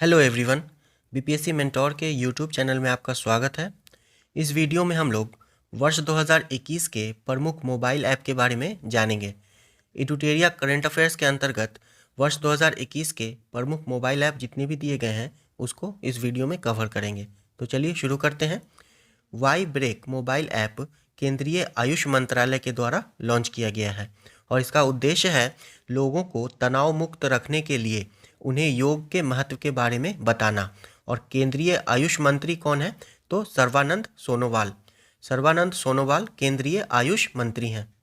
Hello everyone. BPSC mentor के YouTube channel में आपका स्वागत है। इस वीडियो में हम लोग वर्ष 2021 के प्रमुख मोबाइल ऐप के बारे में जानेंगे। इडुटेरिया करंट अफेयर्स के अंतर्गत वर्ष 2021 के प्रमुख मोबाइल ऐप जितने भी दिए गए हैं उसको इस वीडियो में कवर करेंगे। तो चलिए शुरू करते हैं। वाई ब्रेक मोबाइल ऐप केंद्रीय आयुष मंत्रालय के द्वारा लॉन्च किया गया है और इसका उद्देश्य है लोगों को तनाव मुक्त रखने के लिए उन्हें योग के महत्व के बारे में बताना। और केंद्रीय आयुष मंत्री कौन है? तो सर्बानंद सोनोवाल। सर्बानंद सोनोवाल केंद्रीय आयुष मंत्री हैं।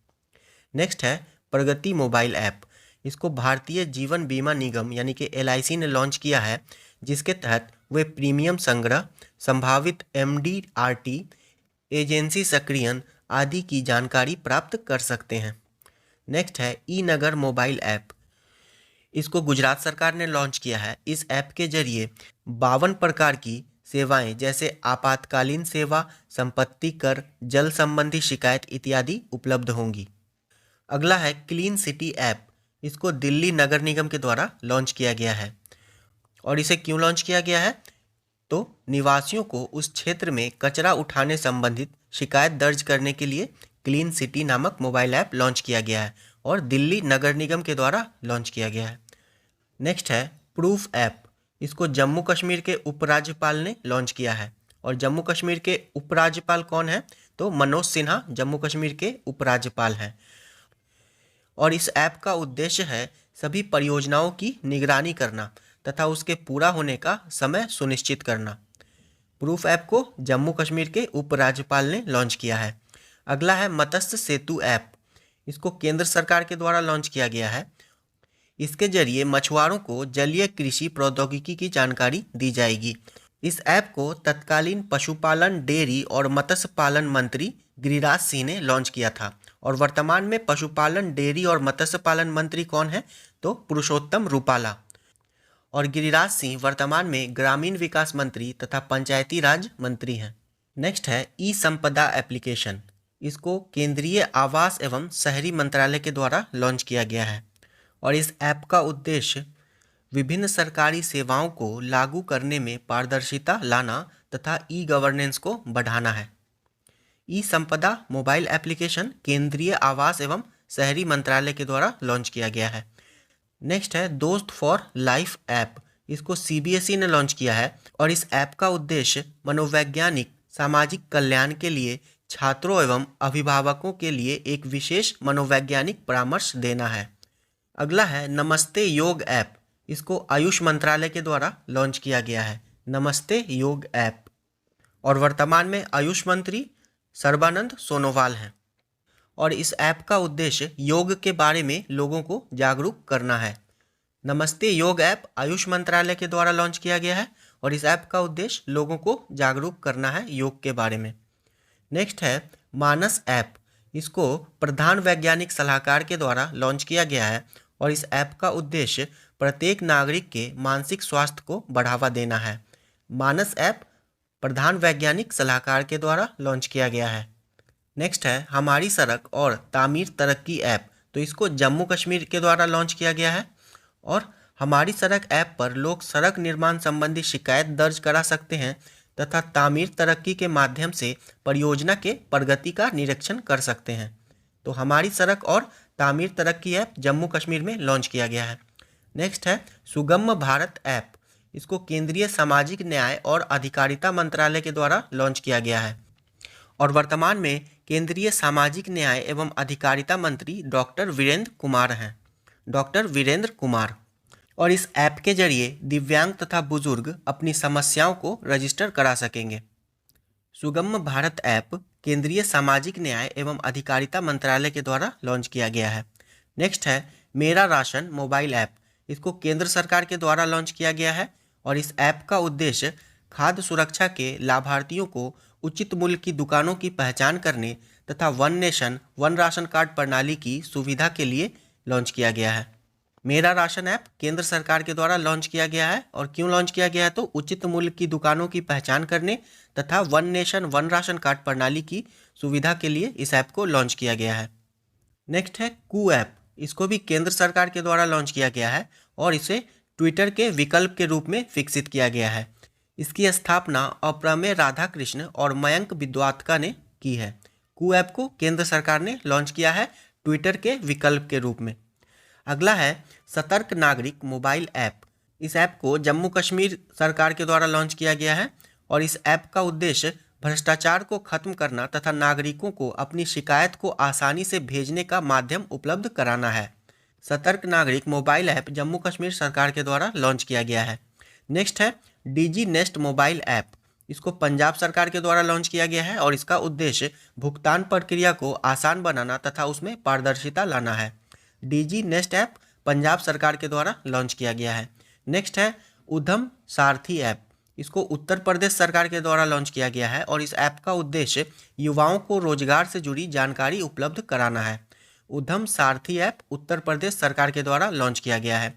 नेक्स्ट है प्रगति मोबाइल ऐप। इसको भारतीय जीवन बीमा निगम यानी कि LIC ने लॉन्च किया है, जिसके तहत वे प्रीमियम संग्रह, संभावित MDRT, एजेंसी सक्रियण आदि की जानकारी प्राप्त कर सकते हैं। नेक्स्ट है ई नगर मोबाइल ऐप। इसको गुजरात सरकार ने लॉन्च किया है। इस ऐप के जरिए 52 प्रकार की सेवाएं जैसे आपातकालीन सेवा, संपत्ति कर, जल संबंधी शिकायत इत्यादि उपलब्ध होंगी। अगला है क्लीन सिटी ऐप। इसको दिल्ली नगर निगम के द्वारा लॉन्च किया गया है। और इसे क्यों लॉन्च किया गया है? तो निवासियों को उस क्षेत्र में कचरा उठाने संबंधित शिकायत दर्ज करने के लिए क्लीन सिटी नामक मोबाइल ऐप लॉन्च किया गया है और दिल्ली नगर निगम के द्वारा लॉन्च किया गया है। नेक्स्ट है प्रूफ ऐप। इसको जम्मू कश्मीर के उपराज्यपाल ने लॉन्च किया है। और जम्मू कश्मीर के उपराज्यपाल कौन है? तो मनोज सिन्हा जम्मू कश्मीर के उपराज्यपाल हैं। और इस ऐप का उद्देश्य है सभी परियोजनाओं की निगरानी करना तथा उसके पूरा होने का समय सुनिश्चित करना। प्रूफ ऐप को जम्मू कश्मीर के उपराज्यपाल ने लॉन्च किया है। अगला है मत्स्य सेतु ऐप। इसको केंद्र सरकार के द्वारा लॉन्च किया गया है। इसके जरिए मछुआरों को जलीय कृषि प्रौद्योगिकी की जानकारी दी जाएगी। इस ऐप को तत्कालीन पशुपालन, डेयरी और मत्स्य पालन मंत्री गिरिराज सिंह ने लॉन्च किया था। और वर्तमान में पशुपालन, डेयरी और मत्स्य पालन मंत्री कौन है? तो पुरुषोत्तम रूपाला। और गिरिराज सिंह वर्तमान में ग्रामीण विकास मंत्री तथा पंचायती राज मंत्री हैं। नेक्स्ट है ई संपदा एप्लीकेशन। इसको केंद्रीय आवास एवं शहरी मंत्रालय के द्वारा लॉन्च किया गया है। और इस ऐप का उद्देश्य विभिन्न सरकारी सेवाओं को लागू करने में पारदर्शिता लाना तथा ई गवर्नेंस को बढ़ाना है। ई संपदा मोबाइल एप्लीकेशन केंद्रीय आवास एवं शहरी मंत्रालय के द्वारा लॉन्च किया गया है। नेक्स्ट है दोस्त फॉर लाइफ ऐप। इसको CBSE ने लॉन्च किया है और इस ऐप का उद्देश्य मनोवैज्ञानिक सामाजिक कल्याण के लिए छात्रों एवं अभिभावकों के लिए एक विशेष मनोवैज्ञानिक परामर्श देना है। अगला है नमस्ते योग ऐप। इसको आयुष मंत्रालय के द्वारा लॉन्च किया गया है। नमस्ते योग ऐप। और वर्तमान में आयुष मंत्री सर्बानंद सोनोवाल हैं। और इस ऐप का उद्देश्य योग के बारे में लोगों को जागरूक करना है। नमस्ते योग ऐप आयुष मंत्रालय के द्वारा लॉन्च किया गया है और इस ऐप का उद्देश्य लोगों को जागरूक करना है योग के बारे में। नेक्स्ट है मानस ऐप। इसको प्रधान वैज्ञानिक सलाहकार के द्वारा लॉन्च किया गया है और इस ऐप का उद्देश्य प्रत्येक नागरिक के मानसिक स्वास्थ्य को बढ़ावा देना है। मानस ऐप प्रधान वैज्ञानिक सलाहकार के द्वारा लॉन्च किया गया है। नेक्स्ट है हमारी सड़क और तामीर तरक्की ऐप। तो इसको जम्मू कश्मीर के द्वारा लॉन्च किया गया है। और हमारी सड़क ऐप पर लोग सड़क निर्माण संबंधी शिकायत दर्ज करा सकते हैं तथा तामीर तरक्की के माध्यम से परियोजना के प्रगति का निरीक्षण कर सकते हैं। तो हमारी सड़क और तामीर तरक्की ऐप जम्मू कश्मीर में लॉन्च किया गया है। नेक्स्ट है सुगम्य भारत ऐप। इसको केंद्रीय सामाजिक न्याय और अधिकारिता मंत्रालय के द्वारा लॉन्च किया गया है। और वर्तमान में केंद्रीय सामाजिक न्याय एवं अधिकारिता मंत्री डॉक्टर वीरेंद्र कुमार हैं। डॉक्टर वीरेंद्र कुमार। और इस ऐप के जरिए दिव्यांग तथा बुजुर्ग अपनी समस्याओं को रजिस्टर करा सकेंगे। सुगम्य भारत ऐप केंद्रीय सामाजिक न्याय एवं अधिकारिता मंत्रालय के द्वारा लॉन्च किया गया है। नेक्स्ट है मेरा राशन मोबाइल ऐप। इसको केंद्र सरकार के द्वारा लॉन्च किया गया है और इस ऐप का उद्देश्य खाद्य सुरक्षा के लाभार्थियों को उचित मूल्य की दुकानों की पहचान करने तथा one nation one ration card प्रणाली की सुविधा के लिए लॉन्च किया गया है। मेरा राशन ऐप केंद्र सरकार के द्वारा लॉन्च किया गया है। और क्यों लॉन्च किया गया है? तो उचित मूल्य की दुकानों की पहचान करने तथा one nation one ration card प्रणाली की सुविधा के लिए इस ऐप को लॉन्च किया गया है। नेक्स्ट है कू ऐप। इसको भी केंद्र सरकार के द्वारा लॉन्च किया गया है और इसे ट्विटर के विकल्प के रूप में विकसित किया गया है। इसकी स्थापना अप्रमेय राधाकृष्ण और मयंक विद्वात्का ने की है। कू ऐप को केंद्र सरकार ने लॉन्च किया है ट्विटर के विकल्प के रूप में। अगला है सतर्क नागरिक मोबाइल ऐप। इस ऐप को जम्मू कश्मीर सरकार के द्वारा लॉन्च किया गया है और इस ऐप का उद्देश्य भ्रष्टाचार को खत्म करना तथा नागरिकों को अपनी शिकायत को आसानी से भेजने का माध्यम उपलब्ध कराना है। सतर्क नागरिक मोबाइल ऐप जम्मू कश्मीर सरकार के द्वारा लॉन्च किया गया है। नेक्स्ट है डीजी नेस्ट मोबाइल ऐप। इसको पंजाब सरकार के द्वारा लॉन्च किया गया है और इसका उद्देश्य भुगतान प्रक्रिया को आसान बनाना तथा उसमें पारदर्शिता लाना है। डीजी नेस्ट ऐप पंजाब सरकार के द्वारा लॉन्च किया गया है। नेक्स्ट है उद्यम सारथी ऐप। इसको उत्तर प्रदेश सरकार के द्वारा लॉन्च किया गया है और इस ऐप का उद्देश्य युवाओं को रोजगार से जुड़ी जानकारी उपलब्ध कराना है। उद्यम सारथी ऐप उत्तर प्रदेश सरकार के द्वारा लॉन्च किया गया है।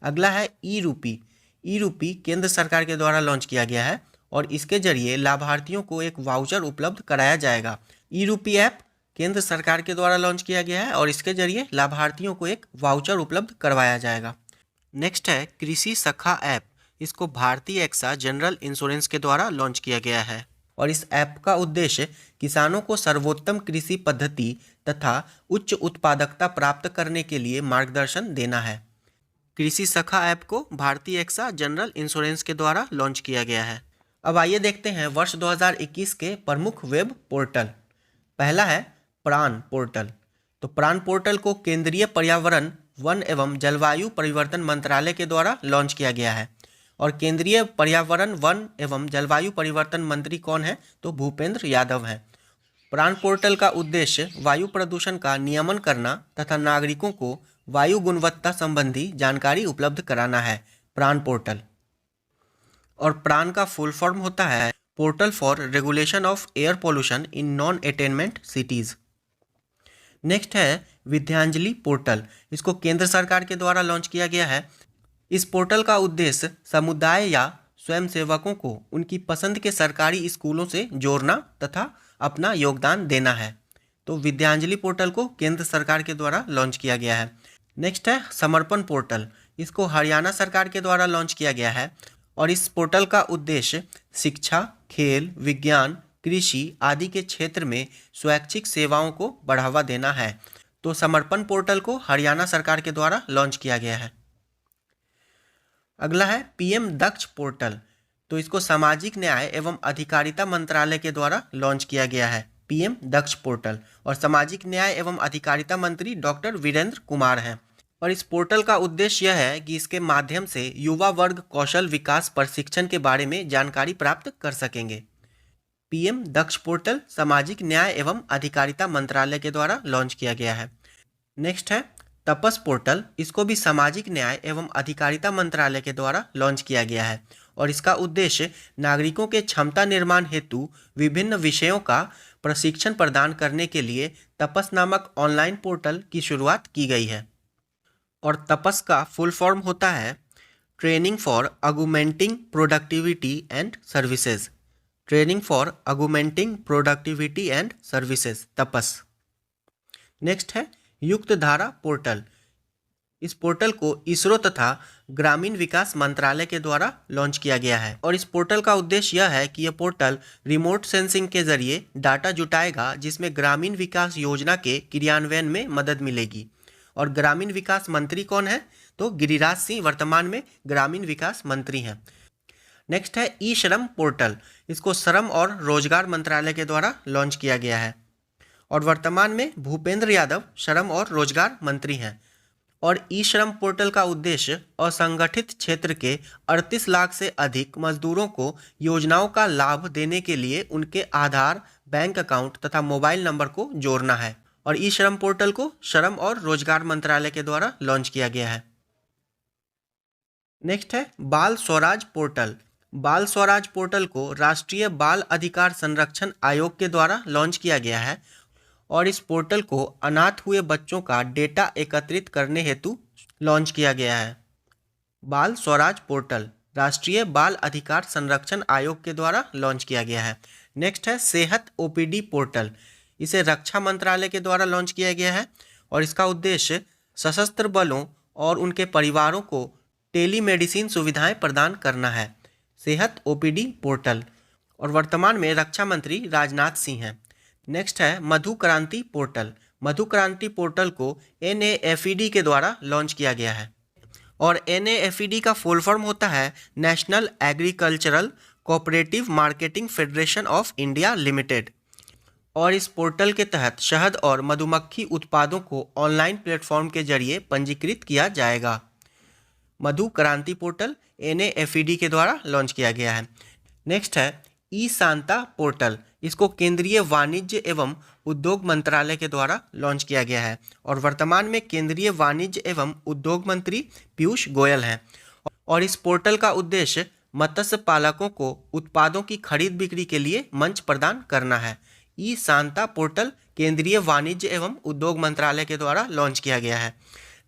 अगला है ई रूपी। ई रूपी केंद्र सरकार के द्वारा लॉन्च किया गया है और इसके जरिए लाभार्थियों को एक वाउचर उपलब्ध कराया जाएगा। ई रूपी ऐप केंद्र सरकार के द्वारा लॉन्च किया गया है और इसके जरिए लाभार्थियों को एक वाउचर उपलब्ध करवाया जाएगा। नेक्स्ट है कृषि सखा ऐप। इसको भारतीय एक्सा जनरल इंश्योरेंस के द्वारा लॉन्च किया गया है और इस ऐप का उद्देश्य किसानों को सर्वोत्तम कृषि पद्धति तथा उच्च उत्पादकता प्राप्त करने के लिए मार्गदर्शन देना है। कृषि सखा ऐप को भारतीय एक्सा जनरल इंश्योरेंस के द्वारा लॉन्च किया गया है। अब आइए देखते हैं वर्ष 2021 के प्रमुख वेब पोर्टल। पहला है प्राण पोर्टल। तो प्राण पोर्टल को केंद्रीय पर्यावरण, वन एवं जलवायु परिवर्तन मंत्रालय के द्वारा लॉन्च किया गया है और केंद्रीय पर्यावरण, वन एवं जलवायु परिवर्तन मंत्री कौन है? तो भूपेंद्र यादव हैं। प्राण पोर्टल का उद्देश्य वायु प्रदूषण का नियमन करना तथा नागरिकों को वायु गुणवत्ता संबंधी जानकारी उपलब्ध कराना है। प्राण पोर्टल और प्राण का फुल फॉर्म होता है portal for regulation of air pollution in non attainment cities. Next है विद्यांजलि पोर्टल। इसको केंद्र सरकार के द्वारा लॉन्च किया गया है। इस पोर्टल का उद्देश्य समुदाय या स्वयंसेवकों को उनकी पसंद के सरकारी स्कूलों से जोड़ना तथा अपना योगदान देना है। तो विद्यांजलि पोर्टल को केंद्र सरकार के द्वारा लॉन्च किया गया है। नेक्स्ट है समर्पण पोर्टल। इसको हरियाणा सरकार के द्वारा लॉन्च किया गया है और इस पोर्टल का उद्देश्य शिक्षा, खेल, विज्ञान, कृषि आदि के क्षेत्र में स्वैच्छिक सेवाओं को बढ़ावा देना है। तो समर्पण पोर्टल को हरियाणा सरकार के द्वारा लॉन्च किया गया है। अगला है पीएम दक्ष पोर्टल। तो इसको सामाजिक न्याय एवं अधिकारिता मंत्रालय के द्वारा लॉन्च किया गया है। पीएम दक्ष पोर्टल और सामाजिक न्याय एवं अधिकारिता मंत्री डॉक्टर वीरेंद्र कुमार हैं और इस पोर्टल का उद्देश्य यह है कि इसके माध्यम से युवा वर्ग कौशल विकास प्रशिक्षण के बारे में जानकारी प्राप्त कर सकेंगे। पीएम दक्ष पोर्टल सामाजिक न्याय एवं अधिकारिता मंत्रालय के द्वारा लॉन्च किया गया है। नेक्स्ट है तपस पोर्टल। इसको भी सामाजिक न्याय एवं अधिकारिता मंत्रालय के द्वारा लॉन्च किया गया है और इसका उद्देश्य नागरिकों के क्षमता निर्माण हेतु विभिन्न विषयों का प्रशिक्षण प्रदान करने के लिए तपस नामक ऑनलाइन पोर्टल की शुरुआत की गई है। और तपस का फुल फॉर्म होता है training for augmenting productivity and services. Training for augmenting productivity and services, TAPAS. Next है युक्त धारा पोर्टल। इस पोर्टल को इसरो तथा ग्रामीण विकास मंत्रालय के द्वारा लॉन्च किया गया है और इस पोर्टल का उद्देश्य यह है कि यह पोर्टल रिमोट सेंसिंग के जरिए डाटा जुटाएगा जिसमें ग्रामीण विकास योजना के क्रियान्वयन में मदद मिलेगी। और ग्रामीण विकास मंत्री कौन है? तो गिरिराज सिंह वर्तमान में ग्रामीण विकास मंत्री हैं। नेक्स्ट है ई श्रम पोर्टल। इसको श्रम और रोजगार मंत्रालय के द्वारा लॉन्च किया गया है और वर्तमान में भूपेंद्र यादव श्रम और रोजगार मंत्री हैं। और ई श्रम पोर्टल का उद्देश्य असंगठित क्षेत्र के 38 लाख से अधिक मजदूरों को योजनाओं का लाभ देने के लिए उनके आधार, बैंक अकाउंट तथा मोबाइल नंबर को जोड़ना है। और ई श्रम पोर्टल को श्रम और रोजगार मंत्रालय के द्वारा लॉन्च किया गया है। नेक्स्ट है बाल स्वराज पोर्टल। बाल स्वराज पोर्टल को राष्ट्रीय बाल अधिकार संरक्षण आयोग के द्वारा लॉन्च किया गया है और इस पोर्टल को अनाथ हुए बच्चों का डेटा एकत्रित करने हेतु लॉन्च किया गया है। बाल स्वराज पोर्टल राष्ट्रीय बाल अधिकार संरक्षण आयोग के द्वारा लॉन्च किया गया है। नेक्स्ट है सेहत ओपीडी पोर्टल। इसे रक्षा मंत्रालय के द्वारा लॉन्च किया गया है और इसका उद्देश्य सशस्त्र बलों और उनके परिवारों को टेलीमेडिसिन सुविधाएं प्रदान करना है। सेहत ओपीडी पोर्टल, और वर्तमान में रक्षा मंत्री राजनाथ सिंह हैं। नेक्स्ट है मधु क्रांति पोर्टल। मधु क्रांति पोर्टल को NAFED के द्वारा लॉन्च किया गया है, और NAFED का फुल फॉर्म होता है national agricultural cooperative marketing federation of India limited. और इस पोर्टल के तहत शहद और मधुमक्खी उत्पादों को ऑनलाइन प्लेटफॉर्म के जरिए पंजीकृत किया जाएगा। मधु क्रांति पोर्टल NAFED के द्वारा लॉन्च किया गया है। नेक्स्ट है ई शांता पोर्टल। इसको केंद्रीय वाणिज्य एवं उद्योग मंत्रालय के द्वारा लॉन्च किया गया है, और वर्तमान में केंद्रीय वाणिज्य एवं उद्योग मंत्री पीयूष गोयल हैं। और इस पोर्टल का उद्देश्य मत्स्य पालकों को उत्पादों की खरीद बिक्री के लिए मंच प्रदान करना है। ई शांता पोर्टल केंद्रीय वाणिज्य एवं उद्योग मंत्रालय के द्वारा लॉन्च किया गया है।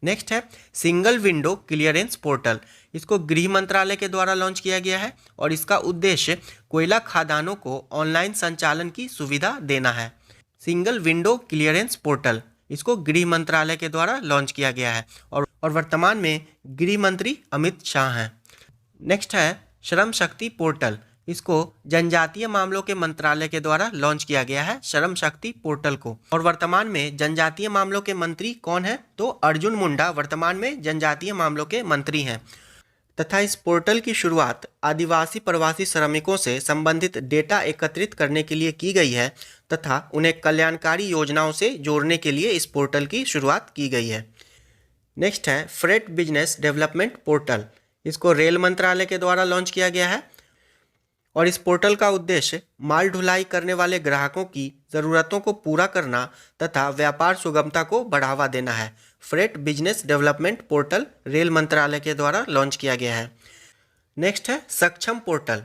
नेक्स्ट है सिंगल विंडो क्लियरेंस पोर्टल। इसको गृह मंत्रालय के द्वारा लॉन्च किया गया है, और इसका उद्देश्य कोयला खदानों को ऑनलाइन संचालन की सुविधा देना है। सिंगल विंडो क्लियरेंस पोर्टल इसको गृह मंत्रालय के द्वारा लॉन्च किया गया है, और वर्तमान में गृह मंत्री अमित शाह हैं। नेक्स्ट है श्रम शक्ति पोर्टल। इसको जनजातीय मामलों के मंत्रालय के द्वारा लॉन्च किया गया है, श्रम शक्ति पोर्टल को। और वर्तमान में जनजातीय मामलों के मंत्री कौन है? तो अर्जुन मुंडा वर्तमान में जनजातीय मामलों के मंत्री हैं। तथा इस पोर्टल की शुरुआत आदिवासी प्रवासी श्रमिकों से संबंधित डेटा एकत्रित करने के लिए की गई है, तथा उन्हें कल्याणकारी योजनाओं से जोड़ने के लिए इस पोर्टल की शुरुआत की गई है। नेक्स्ट है फ्रेट बिजनेस डेवलपमेंट पोर्टल। इसको रेल मंत्रालय के द्वारा लॉन्च किया गया है, और इस पोर्टल का उद्देश्य माल ढुलाई करने वाले ग्राहकों की ज़रूरतों को पूरा करना तथा व्यापार सुगमता को बढ़ावा देना है। Freight business development portal rail मंत्रालय के द्वारा लॉन्च किया गया है। नेक्स्ट है सक्षम पोर्टल।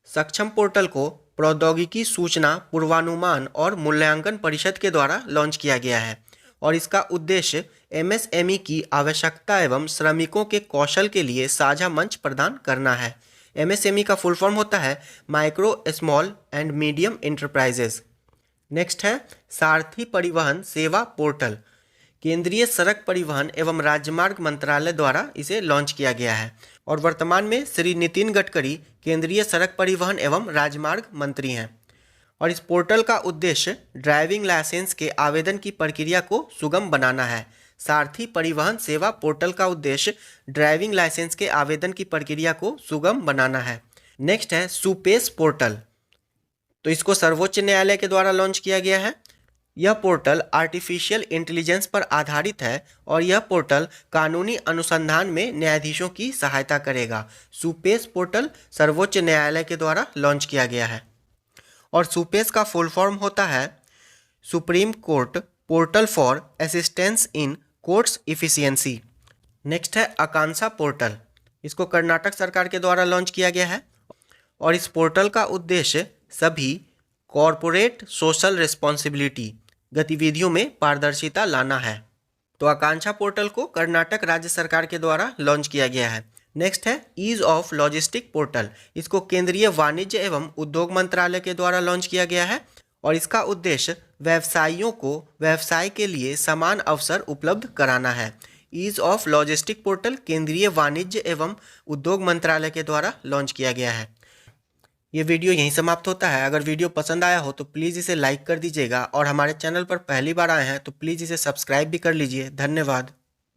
सक्षम पोर्टल को प्रौद्योगिकी सूचना पूर्वानुमान और मूल्यांकन परिषद के द्वारा लॉन्च किया गया है, और इसका उद्देश्य MSME की आवश्यकता एवं श्रमिकों के कौशल के लिए साझा मंच प्रदान करना है। MSME का फुल फॉर्म होता है micro small and medium enterprises. Next है सारथी परिवहन सेवा पोर्टल। केंद्रीय सड़क परिवहन एवं राजमार्ग मंत्रालय द्वारा इसे लॉन्च किया गया है, और वर्तमान में श्री नितिन गडकरी केंद्रीय सड़क परिवहन एवं राजमार्ग मंत्री हैं। और इस पोर्टल का उद्देश्य ड्राइविंग लाइसेंस के आवेदन की प्रक्रिया को सुगम बनाना है। सारथी परिवहन सेवा पोर्टल का उद्देश्य ड्राइविंग लाइसेंस के आवेदन की प्रक्रिया को सुगम बनाना है। नेक्स्ट है सुपेश पोर्टल। तो इसको सर्वोच्च न्यायालय के द्वारा लॉन्च किया गया है। यह पोर्टल आर्टिफिशियल इंटेलिजेंस पर आधारित है, और यह पोर्टल कानूनी अनुसंधान में न्यायाधीशों की सहायता करेगा। सुपेश पोर्टल सर्वोच्च न्यायालय के द्वारा लॉन्च किया गया है, और सुपेश का फुल फॉर्म होता है supreme court portal for assistance in courts efficiency. Next है आकांक्षा पोर्टल। इसको कर्नाटक सरकार के द्वारा लॉन्च किया गया है, और इस पोर्टल का उद्देश्य सभी कॉरपोरेट सोशल रिस्पॉन्सिबिलिटी गतिविधियों में पारदर्शिता लाना है। तो आकांक्षा पोर्टल को कर्नाटक राज्य सरकार के द्वारा लॉन्च किया गया है। नेक्स्ट है ईज ऑफ लॉजिस्टिक पोर्टल। इसको केंद्रीय वाणिज्य एवं उद्योग मंत्रालय के द्वारा लॉन्च किया गया है, और इसका उद्देश्य व्यवसायियों को व्यवसाय के लिए समान अवसर उपलब्ध कराना है। ईज ऑफ लॉजिस्टिक पोर्टल केंद्रीय वाणिज्य एवं उद्योग मंत्रालय के द्वारा लॉन्च किया गया है। ये वीडियो यहीं समाप्त होता है। अगर वीडियो पसंद आया हो तो प्लीज़ इसे लाइक कर दीजिएगा, और हमारे चैनल पर पहली बार आए हैं तो प्लीज़ इसे सब्सक्राइब भी कर लीजिए। धन्यवाद।